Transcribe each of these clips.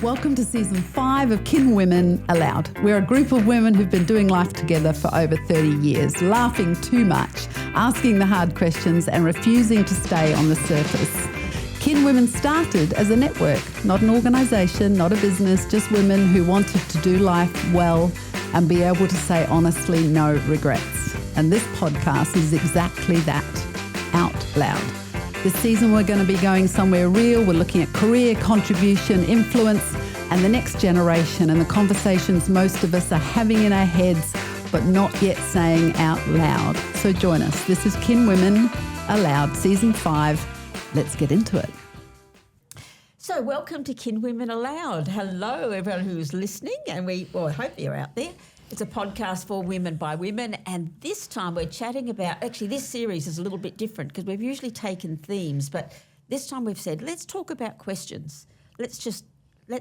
Welcome to Season 5 of Kinwomen, ALOUD. We're a group of women who've been doing life together for over 30 years, laughing too much, asking the hard questions and refusing to stay on the surface. Kinwomen started as a network, not an organisation, not a business, just women who wanted to do life well and be able to say honestly no regrets. And this podcast is exactly that, out loud. This season we're going to be going somewhere real. We're looking at career, contribution, influence, and the next generation and the conversations most of us are having in our heads but not yet saying out loud. So join us. This is Kinwomen, ALOUD, Season 5. Let's get into it. So welcome to Kinwomen, ALOUD. Hello, everyone who's listening, and I hope you're out there. It's a podcast for women by women, and this time we're chatting about, actually this series is a little bit different because we've usually taken themes, but this time we've said, let's talk about questions. Let's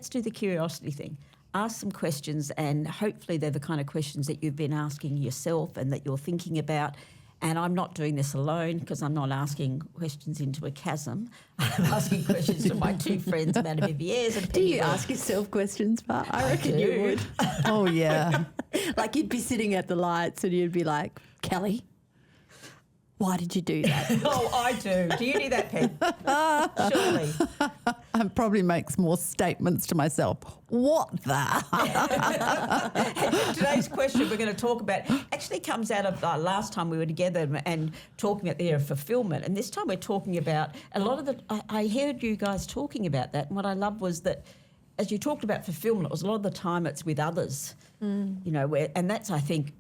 do the curiosity thing. Ask some questions, and hopefully they're the kind of questions that you've been asking yourself and that you're thinking about. And I'm not doing this alone because I'm not asking questions into a chasm. I'm asking questions to my two friends, Madame Viviers and Do you ask yourself questions, Pat? I reckon you would. Oh, yeah. Like you'd be sitting at the lights and you'd be like, Kelley, why did you do that? Oh, I do. Do you do that, Pen? Surely. And probably makes more statements to myself. What the? Today's question we're going to talk about actually comes out of last time we were together and talking about the area of fulfillment. And this time we're talking about a lot of I heard you guys talking about that. And what I loved was that as you talked about fulfillment, it was a lot of the time it's with others, you know, and that's, I think,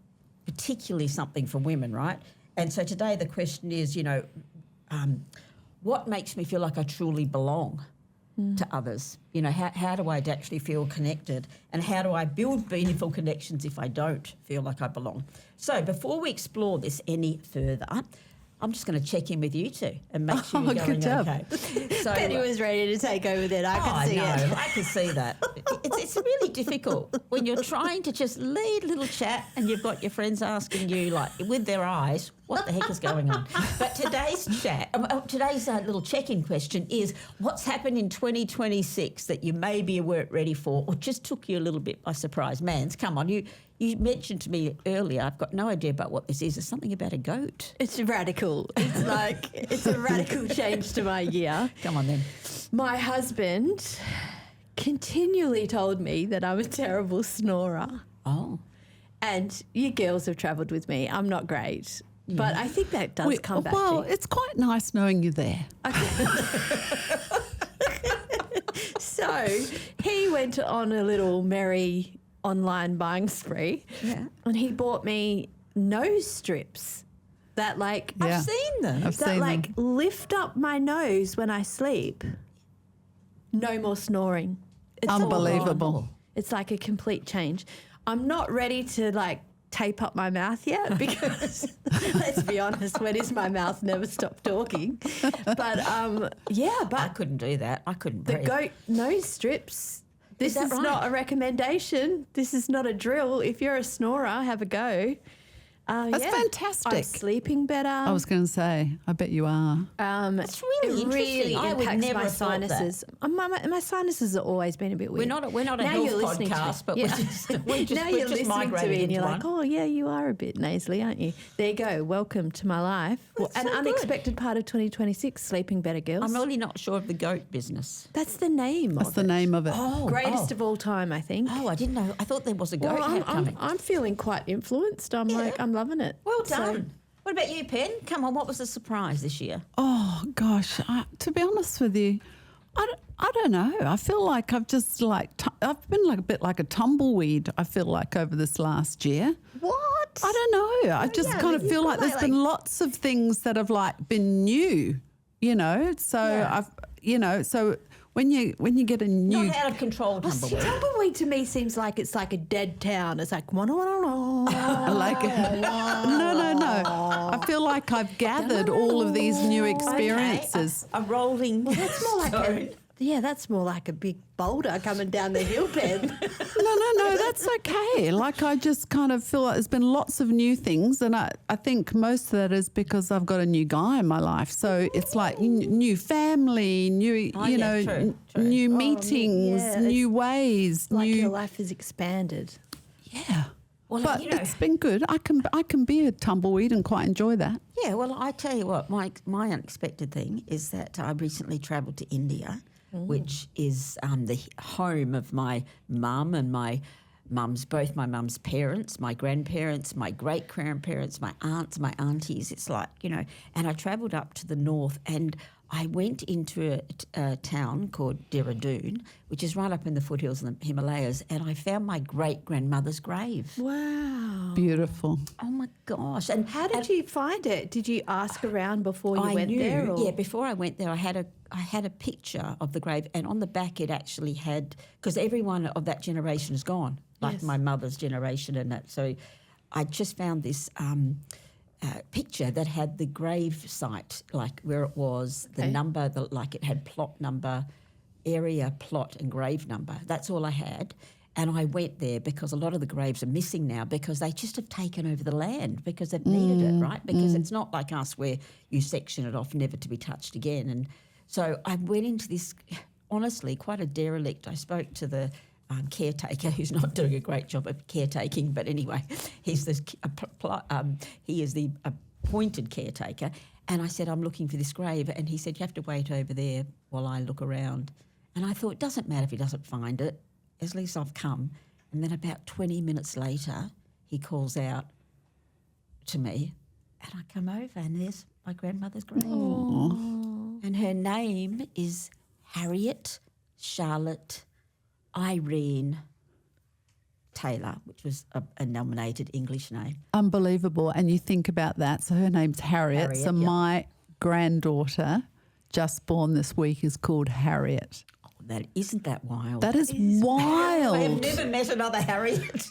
particularly something for women, right? And so today the question is, you know, what makes me feel like I truly belong to others? You know, how do I actually feel connected, and how do I build meaningful connections if I don't feel like I belong? So before we explore this any further, I'm just going to check in with you two and make sure you're going good job. okay. So, Penny was ready to take over then. I could see it. I can see that. It's really difficult when you're trying to just lead a little chat and you've got your friends asking you, like, with their eyes, what the heck is going on? But today's little check-in question is, what's happened in 2026 that you maybe weren't ready for or just took you a little bit by surprise? Mans, come on, you mentioned to me earlier, I've got no idea about what this is. It's something about a goat. It's radical. It's like, it's a radical change to my year. Come on then. My husband continually told me that I'm a terrible snorer. Oh. And you girls have travelled with me. I'm not great. Yeah. But I think that does come back to you. Well, it's quite nice knowing you there. Okay. So he went on a little merry online buying spree, and he bought me nose strips that I've seen them. I've seen them. Lift up my nose when I sleep. No more snoring. It's unbelievable. It's like a complete change. I'm not ready to tape up my mouth yet because let's be honest, when is my mouth never stopped talking? But but I couldn't do that. I couldn't breathe. The goat nose strips. This is right? not a recommendation. This is not a drill. If you're a snorer, have a go. That's fantastic. I'm sleeping better. I was going to say, I bet you are. That's really interesting. Really I would impacts never my have thought sinuses. My sinuses have always been a bit weird. We're not a now health you're listening podcast, but yeah. we're just now you're listening to migrating me and you're into like, one. oh yeah, you are a bit nasally, aren't you? There you go. Welcome to my life. That's An so unexpected part of 2026. Sleeping better, girls. I'm really not sure of the goat business. That's the name. That's the name of it. Greatest of all time, I think. Oh, I didn't know. I thought there was a goat coming. I'm feeling quite influenced. I'm loving it. Well done. What about you, Pen? Come on, what was the surprise this year? Oh, gosh. To be honest with you, I don't know. I feel like I've just I've been a bit like a tumbleweed, I feel like, over this last year. What? I don't know. I just kind of feel like there's been lots of things that have been new, you know. So so when you get a new Not out of control tumbleweed. Tumbleweed to me seems like it's like a dead town. It's like no. I feel like I've gathered all of these new experiences. A rolling. Well, that's more like Yeah, that's more like a big boulder coming down the hill, Ben. No, that's okay. Like I just kind of feel like there's been lots of new things, and I think most of that is because I've got a new guy in my life. So it's like new family, new, true. new meetings, yeah, new ways, Like new. your life has expanded. Yeah. Well, But it's been good. I can be a tumbleweed and quite enjoy that. Yeah, well, I tell you what, my unexpected thing is that I recently travelled to India, which is the home of my mum and both my mum's parents, my grandparents, my great-grandparents, my aunts, my aunties. It's like, and I travelled up to the north and I went into a town called Dehradun, which is right up in the foothills in the Himalayas, and I found my great-grandmother's grave. Wow. Beautiful. Oh, my gosh. And How did you find it? Did you ask around before you went there? Or? Yeah, before I went there, I had a picture of the grave, and on the back it actually had, because everyone of that generation is gone, like Yes. my mother's generation and that. So I just found this picture that had the grave site, like where it was, the number, like it had plot number, area, plot and grave number. That's all I had. And I went there because a lot of the graves are missing now because they just have taken over the land because they've needed it, right? Because it's not like us where you section it off never to be touched again. And so I went into this, honestly, quite a derelict. I spoke to the caretaker, who's not doing a great job of caretaking, but anyway, he is the appointed caretaker. And I said, I'm looking for this grave. And he said, you have to wait over there while I look around. And I thought, it doesn't matter if he doesn't find it. At least I've come. And then about 20 minutes later, he calls out to me, and I come over, and there's my grandmother's grave. Aww. And her name is Harriet Charlotte Irene Taylor, which was a nominated English name. Unbelievable. And you think about that. So her name's Harriet. So Yep. my granddaughter, just born this week, is called Harriet. Oh, isn't that wild? That is wild. I have never met another Harriet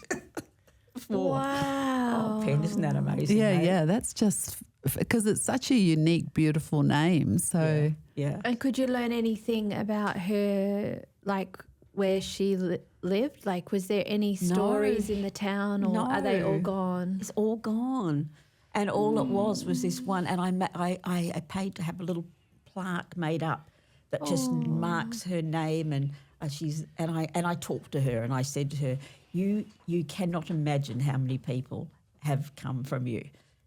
before. Wow. Oh, Pen, isn't that amazing? Yeah, eh? yeah. That's just because it's such a unique, beautiful name. So Yeah. And could you learn anything about her, like where she lived? Like, was there any stories in the town, or are they all No. gone? It's all gone. And all it was this one. And I paid to have a little plaque made up that just marks her name. And I talked to her and I said to her, you cannot imagine how many people have come from you.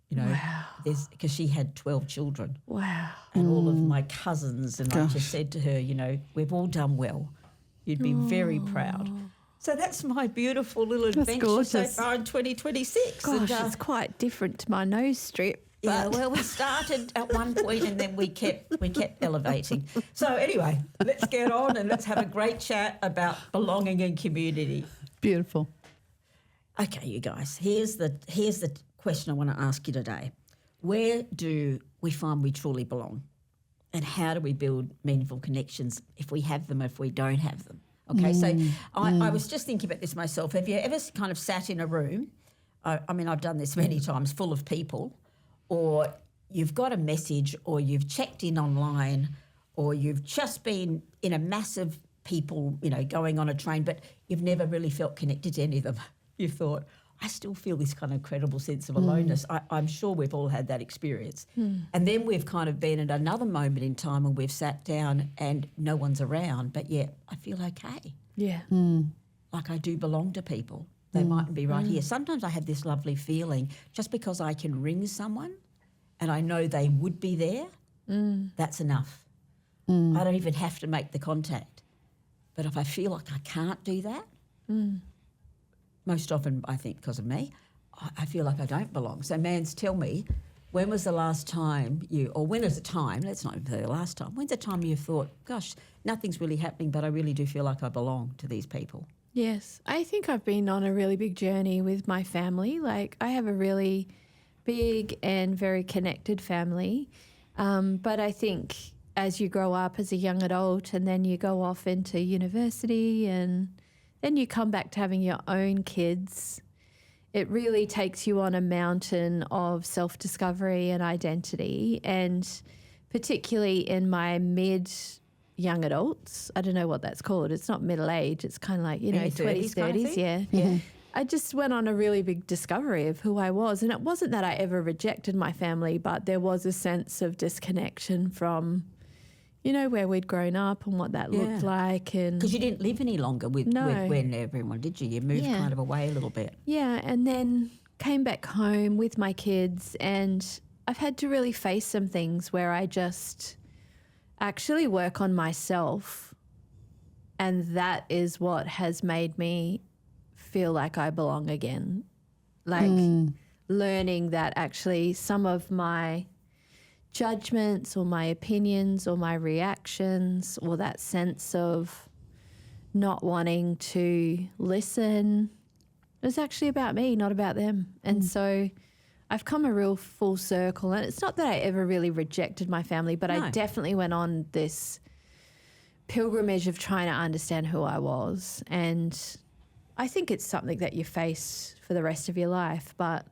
Because she had 12 children. Wow. And all of my cousins. And I just said to her, we've all done well. You'd be very proud. So that's my beautiful little adventure so gorgeous. far in 2026. Gosh, And, it's quite different to my nose strip. yeah, But well, we started at one point and then we kept elevating. So anyway, let's get on and let's have a great chat about belonging and community. beautiful. Okay, you guys, here's the question I want to ask you today. Where do we find we truly belong? And how do we build meaningful connections if we have them, if we don't have them? Okay, so I was just thinking about this myself. Have you ever kind of sat in a room? I mean, I've done this many times, full of people, or you've got a message, or you've checked in online, or you've just been in a massive people, going on a train, but you've never really felt connected to any of them. You thought, I still feel this kind of incredible sense of aloneness. I'm sure we've all had that experience. And then we've kind of been at another moment in time when we've sat down and no one's around, but yet I feel okay. yeah. Like I do belong to people. They mightn't be right here. Sometimes I have this lovely feeling just because I can ring someone and I know they would be there, that's enough. I don't even have to make the contact. But if I feel like I can't do that, most often I think because of me, I feel like I don't belong. So Mans, tell me, when was the last time when is the time, let's not even say the last time, when's the time you thought, gosh, nothing's really happening, but I really do feel like I belong to these people? Yes. I think I've been on a really big journey with my family. Like, I have a really big and very connected family. But I think as you grow up as a young adult and then you go off into university and then you come back to having your own kids, it really takes you on a mountain of self-discovery and identity. And particularly in my young adults. I don't know what that's called. It's not middle age. It's kind of like, In your 20s, 30s kind of 30s. thing? Yeah. I just went on a really big discovery of who I was. And it wasn't that I ever rejected my family, but there was a sense of disconnection from, where we'd grown up and what that looked like. And because you didn't live any longer with when everyone, did you? You moved kind of away a little bit. Yeah, and then came back home with my kids, and I've had to really face some things where I just actually work on myself, and that is what has made me feel like I belong again. Like learning that actually some of my judgments or my opinions or my reactions or that sense of not wanting to listen was actually about me, not about them. And so I've come a real full circle. And it's not that I ever really rejected my family, but I definitely went on this pilgrimage of trying to understand who I was. And I think it's something that you face for the rest of your life. But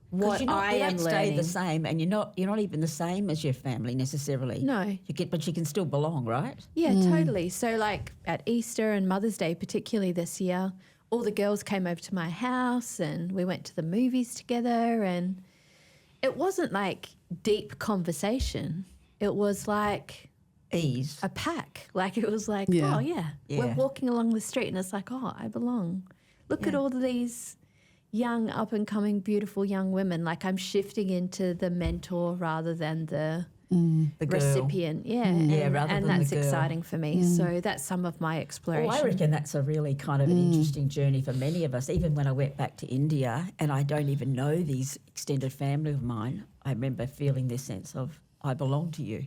what you I am don't learning, stay the same, and you're not even the same as your family necessarily. No. But you can still belong, right? Yeah, totally. So like at Easter and Mother's Day, particularly this year, all the girls came over to my house and we went to the movies together, and it wasn't like deep conversation. It was like Ease. a pack. Like it was like, Yeah. oh yeah, we're walking along the street and it's like, oh, I belong. Look at all of these young, up and coming, beautiful young women. Like I'm shifting into the mentor rather than the The girl. recipient. Yeah. rather and than that's the girl. exciting for me. So that's some of my exploration. Well, I reckon that's a really kind of an interesting journey for many of us. Even when I went back to India and I don't even know these extended family of mine, I remember feeling this sense of, I belong to you.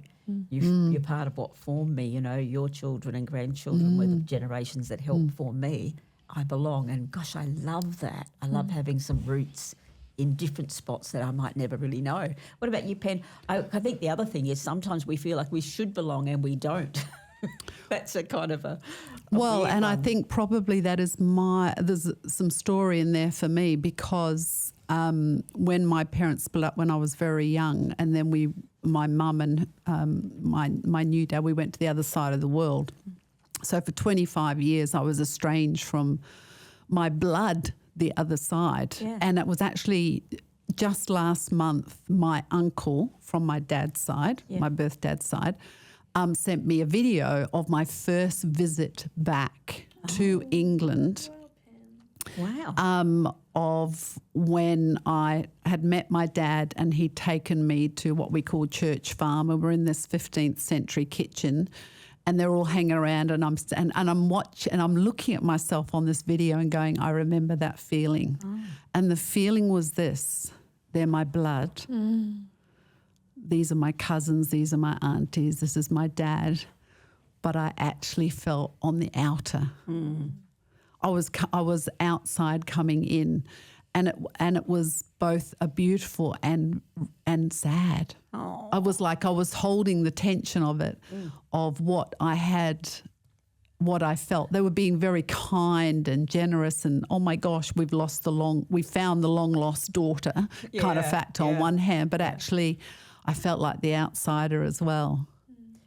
You're part of what formed me, your children and grandchildren were the generations that helped form me. I belong. And gosh, I love that. I love having some roots in different spots that I might never really know. What about you, Pen? I think the other thing is sometimes we feel like we should belong and we don't. That's a kind of a Well, weird and I one. think probably that is there's some story in there for me because when my parents split up when I was very young, and then my mum and my new dad, we went to the other side of the world. So for 25 years I was estranged from my blood, the other side. Yeah. And it was actually just last month, my uncle from my dad's side, my birth dad's side, sent me a video of my first visit back to England. Wow. Of when I had met my dad and he'd taken me to what we call Church Farm, and we're in this 15th century kitchen, and they're all hanging around, and I'm watching, and I'm looking at myself on this video and going, I remember that feeling, and the feeling was this: they're my blood. These are my cousins. These are my aunties. This is my dad. But I actually felt on the outer. I was outside coming in, and it was both a beautiful and sad. Oh. I was holding the tension of it, of what I had, what I felt. They were being very kind and generous, and oh my gosh, we found the long lost daughter kind of factor on one hand, but actually I felt like the outsider as well.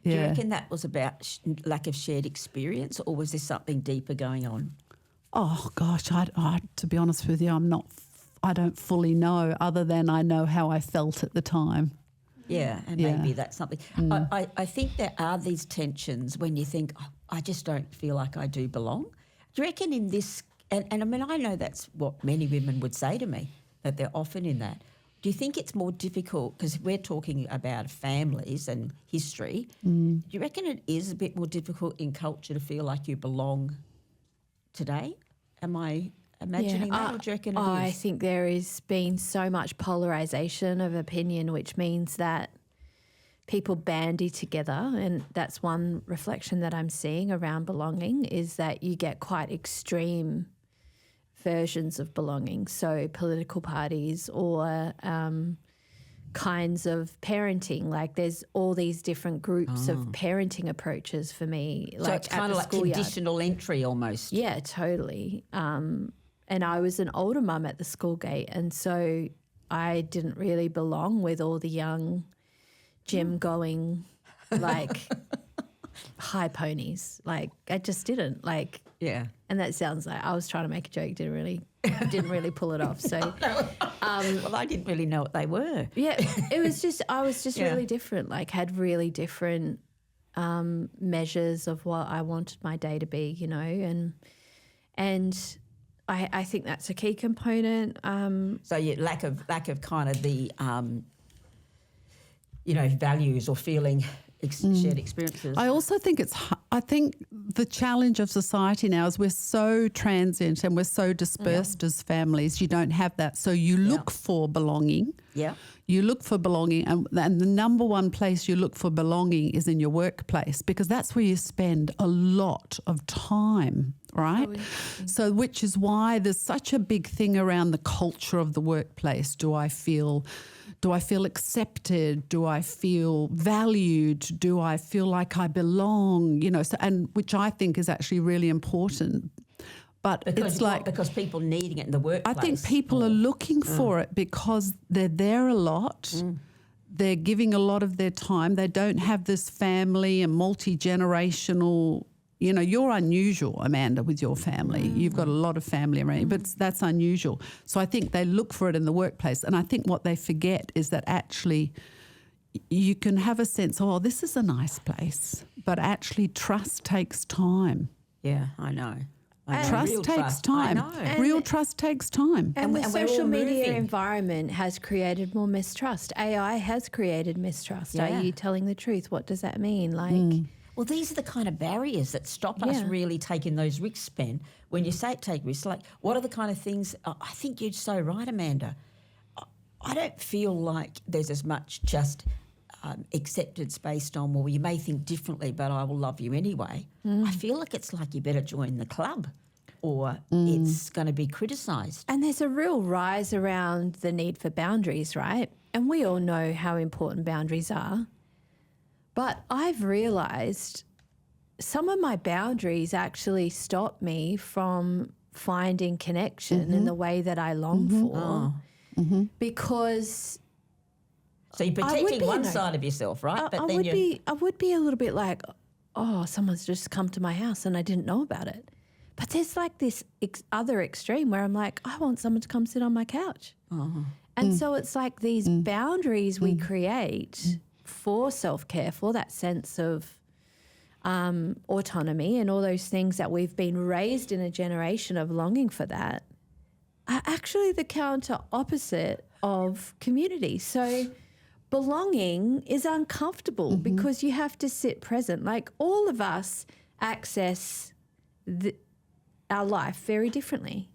Do you reckon that was about lack of shared experience, or was there something deeper going on? Oh gosh, I to be honest with you, I don't fully know, other than I know how I felt at the time. Yeah, and maybe that's something. I think there are these tensions when you think, oh, I just don't feel like I do belong. Do you reckon in this, and I mean, I know that's what many women would say to me, that they're often in that. Do you think it's more difficult, because we're talking about families and history, do you reckon it is a bit more difficult in culture to feel like you belong today? Am I imagining that, or do you reckon it is? I think there has been so much polarisation of opinion, which means that people bandy together, and that's one reflection that I'm seeing around belonging, is that you get quite extreme versions of belonging, so political parties or kinds of parenting. Like there's all these different groups of parenting approaches for me. So like it's kind of like conditional entry almost. Yeah, totally. And I was an older mum at the school gate, and so I didn't really belong with all the young gym going, like high ponies. Like I just didn't like. Yeah. And that sounds like I was trying to make a joke, didn't really pull it off. So, Well, I didn't really know what they were. yeah, I was just really different. Like had really different measures of what I wanted my day to be, you know, and I think that's a key component. So lack of kind of the values or feeling shared experiences. I also think I think the challenge of society now is we're so transient and we're so dispersed as families. You don't have that. So you look for belonging. Yeah. You look for belonging, and the number one place you look for belonging is in your workplace, because that's where you spend a lot of time, right? So which is why there's such a big thing around the culture of the workplace. Do I feel accepted? Do I feel valued? Do I feel like I belong? You know, so, and which I think is actually really important. But because people needing it in the workplace. I think people are looking for it because they're there a lot. They're giving a lot of their time. They don't have this family and multi-generational. You know, you're unusual, Amanda, with your family. You've got a lot of family around you, but that's unusual. So I think they look for it in the workplace. And I think what they forget is that actually you can have a sense, oh, this is a nice place, but actually trust takes time. Yeah, I know. Trust takes time. Real trust takes time. And the we're social all media moving. environment has created more mistrust. AI has created mistrust. Yeah. Are you telling the truth? What does that mean? Like, Well, these are the kind of barriers that stop us really taking those risks, Ben. When you say take risks, like what are the kind of things, I think you're so right, Amanda. I don't feel like there's as much just acceptance based on, well, you may think differently, but I will love you anyway. I feel like it's like you better join the club or it's going to be criticised. and there's a real rise around the need for boundaries, right? And we all know how important boundaries are. But I've realised some of my boundaries actually stop me from finding connection in the way that I long for, because So you're protecting one side of yourself, right? I would be a little bit like, oh, someone's just come to my house and I didn't know about it. But there's like this other extreme where I'm like, I want someone to come sit on my couch. And so it's like these boundaries we create for self-care, for that sense of autonomy and all those things that we've been raised in a generation of longing for, that are actually the counter opposite of community. So belonging is uncomfortable because you have to sit present. Like all of us access our life very differently.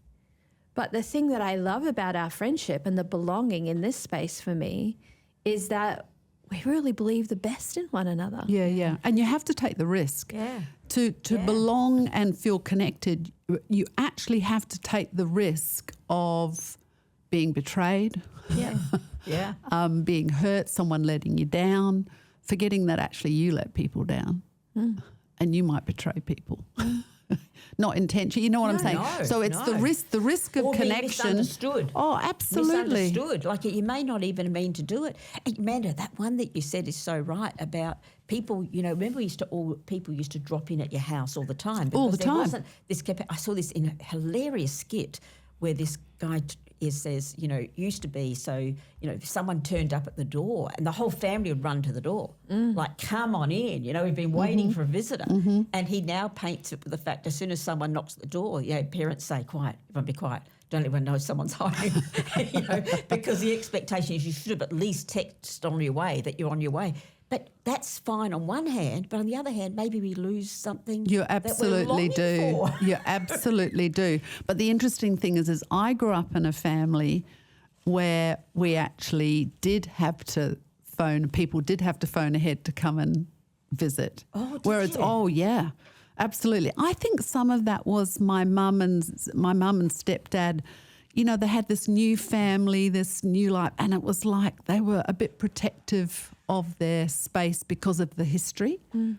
But the thing that I love about our friendship and the belonging in this space for me is that we really believe the best in one another. Yeah. And you have to take the risk. To belong and feel connected, you actually have to take the risk of being betrayed, being hurt, someone letting you down, forgetting that actually you let people down and you might betray people. Not intention, you know what I'm saying? So it's the risk of or connection. Being misunderstood. Oh, absolutely. Misunderstood. Like you may not even mean to do it. And Amanda, that one that you said is so right about people, you know, remember people used to drop in at your house all the time. All the time. I saw this in a hilarious skit where this guy says, you know, used to be so, you know, if someone turned up at the door and the whole family would run to the door, like, come on in, you know, we've been waiting for a visitor. And he now paints it with the fact as soon as someone knocks at the door, you know, parents say, quiet, everyone be quiet. Don't let everyone know someone's home, you know, because the expectation is you should have at least texted on your way that you're on your way. But that's fine on one hand, but on the other hand, maybe we lose something. You absolutely do. You absolutely do. But the interesting thing is I grew up in a family where we actually did have to phone, people did have to phone ahead to come and visit. Oh, did Whereas, you? oh yeah, absolutely. I think some of that was my mum and stepdad. You know, they had this new family, this new life, and it was like they were a bit protective of their space because of the history. And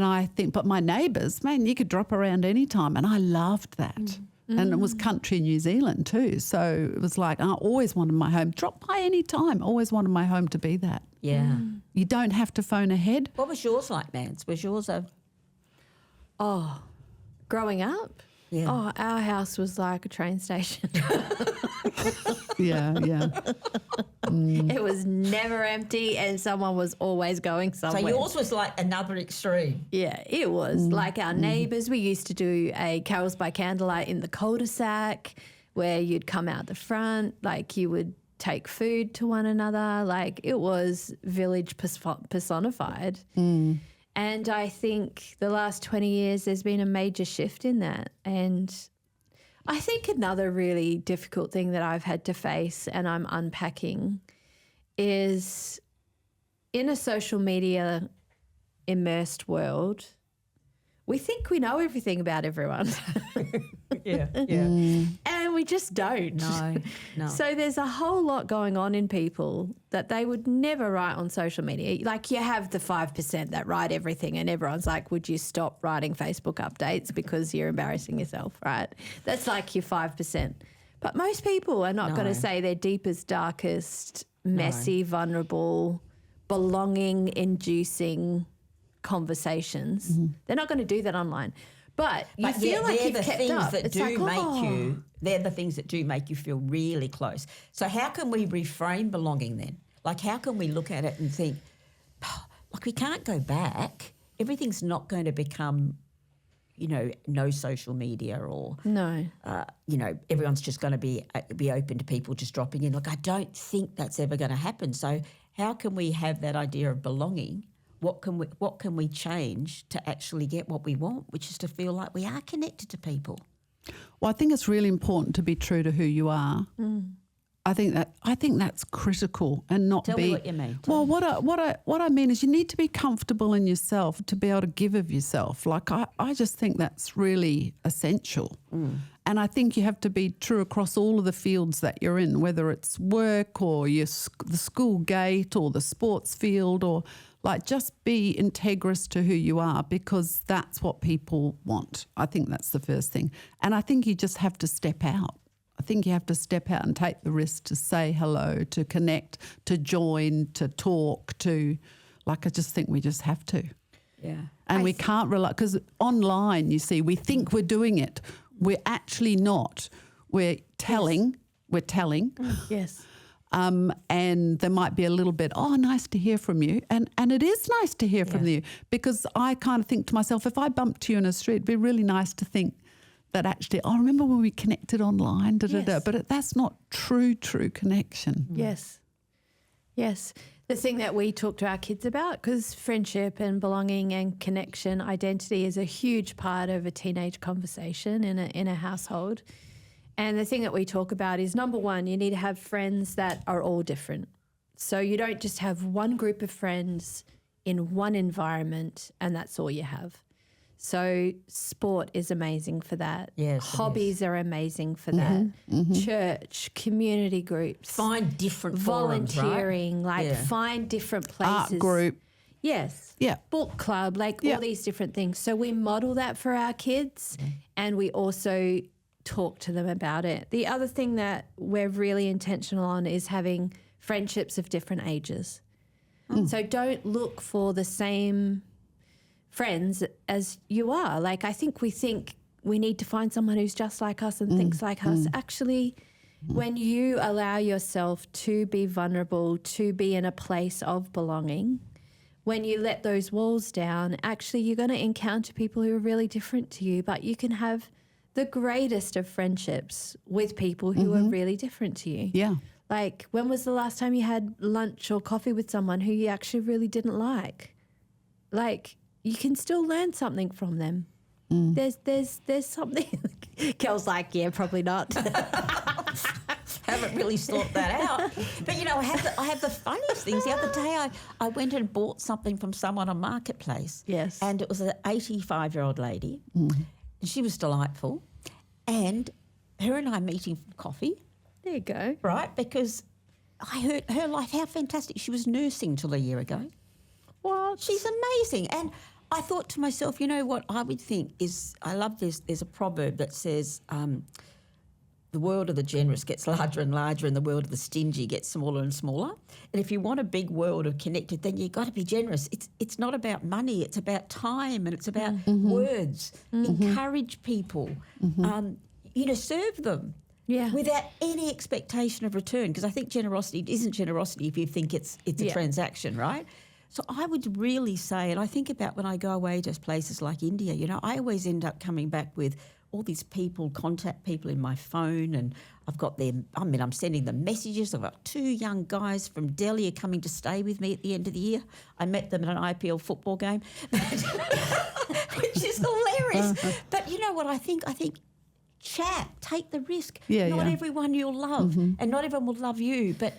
I think, but my neighbours, man, you could drop around any time, and I loved that. And it was country New Zealand too. So it was like, I always wanted my home, drop by any time, always wanted my home to be that. Yeah. You don't have to phone ahead. What was yours like, Nance? Was yours a Oh, growing up? Yeah. Oh, our house was like a train station. Yeah. It was never empty and someone was always going somewhere. So yours was like another extreme. Yeah, it was. Like our neighbours, we used to do a carols by candlelight in the cul-de-sac where you'd come out the front, like you would take food to one another. Like it was village personified. And I think the last 20 years there's been a major shift in that. And I think another really difficult thing that I've had to face and I'm unpacking is in a social media immersed world, we think we know everything about everyone. Yeah. And we just don't. No. So there's a whole lot going on in people that they would never write on social media. Like you have the 5% that write everything and everyone's like, would you stop writing Facebook updates because you're embarrassing yourself, right? That's like your 5%. But most people are not going to say their deepest, darkest, messy, vulnerable, belonging-inducing conversations. They're not going to do that online. But you feel like you've kept up. They're the things that do make you feel really close. So how can we reframe belonging then? Like how can we look at it and think, like we can't go back. Everything's not going to become, no social media or everyone's just going to be open to people just dropping in. Look, I don't think that's ever going to happen. So how can we have that idea of belonging? What can we change to actually get what we want, which is to feel like we are connected to people? Well, I think it's really important to be true to who you are. I think that's critical, and not Tell be. me what you mean. Well, what I mean is you need to be comfortable in yourself to be able to give of yourself. Like I just think that's really essential. And I think you have to be true across all of the fields that you're in, whether it's work or the school gate or the sports field, or like just be integrous to who you are, because that's what people want. I think that's the first thing. And I think you just have to step out. I think you have to step out and take the risk to say hello, to connect, to join, to talk, I just think we just have to. Yeah. And we can't rely, because online, you see, we think we're doing it. We're actually not. We're telling. Yes. And there might be a little bit, nice to hear from you. And it is nice to hear from you, because I kind of think to myself, if I bumped you in a street, it'd be really nice to think that actually, remember when we connected online, but that's not true connection. Yes. The thing that we talk to our kids about, because friendship and belonging and connection, identity is a huge part of a teenage conversation in a household. And the thing that we talk about is, number one, you need to have friends that are all different. So you don't just have one group of friends in one environment and that's all you have. So sport is amazing for that. Yes, Hobbies are amazing for that. Church, community groups. Find different forums, volunteering, right? Find different places. Art group. Yes. Yeah. Book club, all these different things. So we model that for our kids and we also talk to them about it. The other thing that we're really intentional on is having friendships of different ages. So don't look for the same friends as you are. I think we need to find someone who's just like us and thinks like us. Actually, when you allow yourself to be vulnerable, to be in a place of belonging, when you let those walls down, actually you're going to encounter people who are really different to you, but you can have the greatest of friendships with people who are really different to you. Yeah. When was the last time you had lunch or coffee with someone who you actually really didn't like? You can still learn something from them. There's something. Kel's like, yeah, probably not. Haven't really thought that out. But, I have the funniest things. The other day I went and bought something from someone on Marketplace. Yes. And it was an 85-year-old lady. And she was delightful. And her and I meeting for coffee. There you go. Right? Because I heard her life, how fantastic. She was nursing till a year ago. What? She's amazing. And I thought to myself, what I would think is, I love this, there's a proverb that says, the world of the generous gets larger and larger and the world of the stingy gets smaller and smaller. And if you want a big world of connected, then you've got to be generous. It's not about money. It's about time and it's about words. Encourage people. Serve them. Yeah. Without any expectation of return, because I think generosity isn't generosity if you think it's a transaction, right? So I would really say, and I think about when I go away to places like India, I always end up coming back with all these contact people in my phone, and I've got I'm sending them messages. I've got 2 young guys from Delhi are coming to stay with me at the end of the year. I met them at an IPL football game, which is hilarious. But you know what I think? I think chat, take the risk. Not everyone you'll love and not everyone will love you, but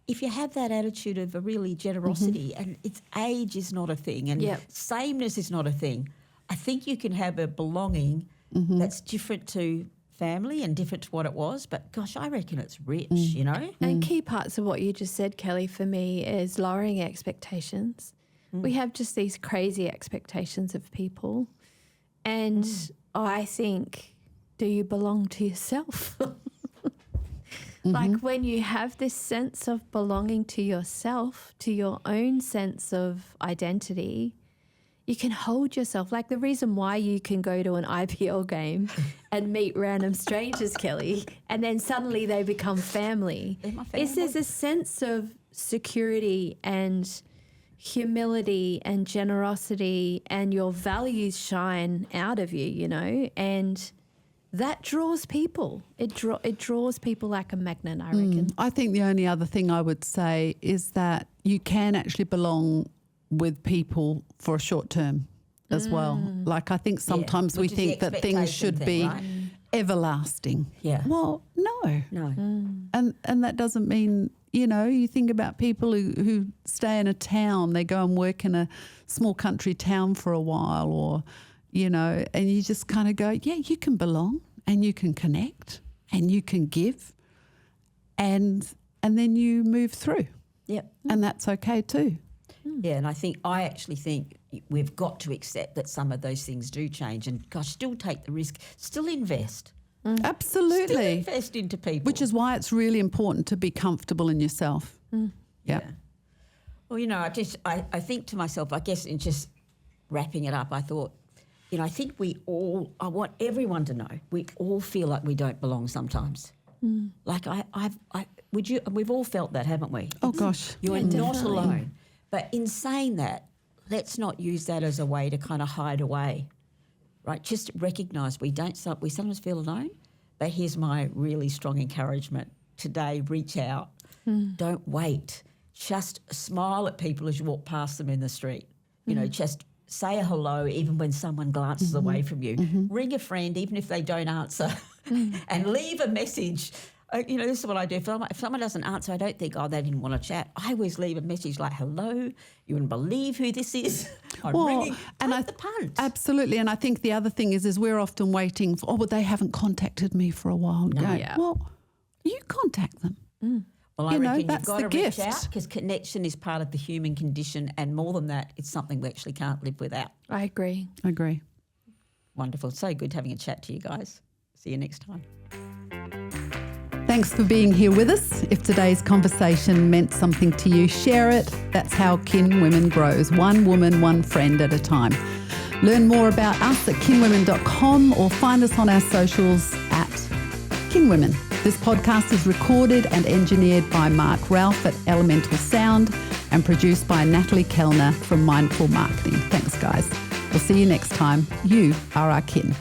if you have that attitude of a really generosity and its age is not a thing and sameness is not a thing, I think you can have a belonging that's different to family and different to what it was, but gosh, I reckon it's rich, And key parts of what you just said, Kelley, for me is lowering expectations. We have just these crazy expectations of people, and I think, do you belong to yourself? Like when you have this sense of belonging to yourself, to your own sense of identity, you can hold yourself. Like the reason why you can go to an IPL game and meet random strangers, Kelley, and then suddenly they become family, is there's a sense of security and humility and generosity, and your values shine out of you, and that draws people. It draws people like a magnet, I reckon. I think the only other thing I would say is that you can actually belong with people for a short term as well. Like I think sometimes we think that things should be everlasting. Yeah. Well, no. And that doesn't mean, you think about people who stay in a town, they go and work in a small country town for a while, or and you just kind of go, you can belong and you can connect and you can give and then you move through. Yep. And that's okay too. Yeah, and I actually think we've got to accept that some of those things do change and, gosh, still take the risk, still invest. Absolutely. Still invest into people. Which is why it's really important to be comfortable in yourself. Yeah. Well, I think to myself, I guess in just wrapping it up, I thought, I think I want everyone to know, we all feel like we don't belong sometimes. Like we've all felt that, haven't we? Oh, gosh. You're not alone. But in saying that, let's not use that as a way to kind of hide away, right? Just recognise we sometimes feel alone, but here's my really strong encouragement today: reach out, don't wait, just smile at people as you walk past them in the street. Just say a hello even when someone glances away from you. Ring a friend even if they don't answer, and leave a message. This is what I do. If someone doesn't answer, I don't think, they didn't want to chat. I always leave a message like, hello, you wouldn't believe who this is. I'm ringing. Take the punt. Absolutely. And I think the other thing is we're often waiting for, but they haven't contacted me for a while. Well, you contact them. Well, I reckon that's you've got the to gift. reach out, because connection is part of the human condition, and more than that, it's something we actually can't live without. I agree. Wonderful. So good having a chat to you guys. See you next time. Thanks for being here with us. If today's conversation meant something to you, share it. That's how Kinwomen grows, one woman, one friend at a time. Learn more about us at kinwomen.com or find us on our socials at Kinwomen. This podcast is recorded and engineered by Mark Ralph at Elemental Sound and produced by Natalie Kellner from Mindful Marketing. Thanks, guys. We'll see you next time. You are our kin.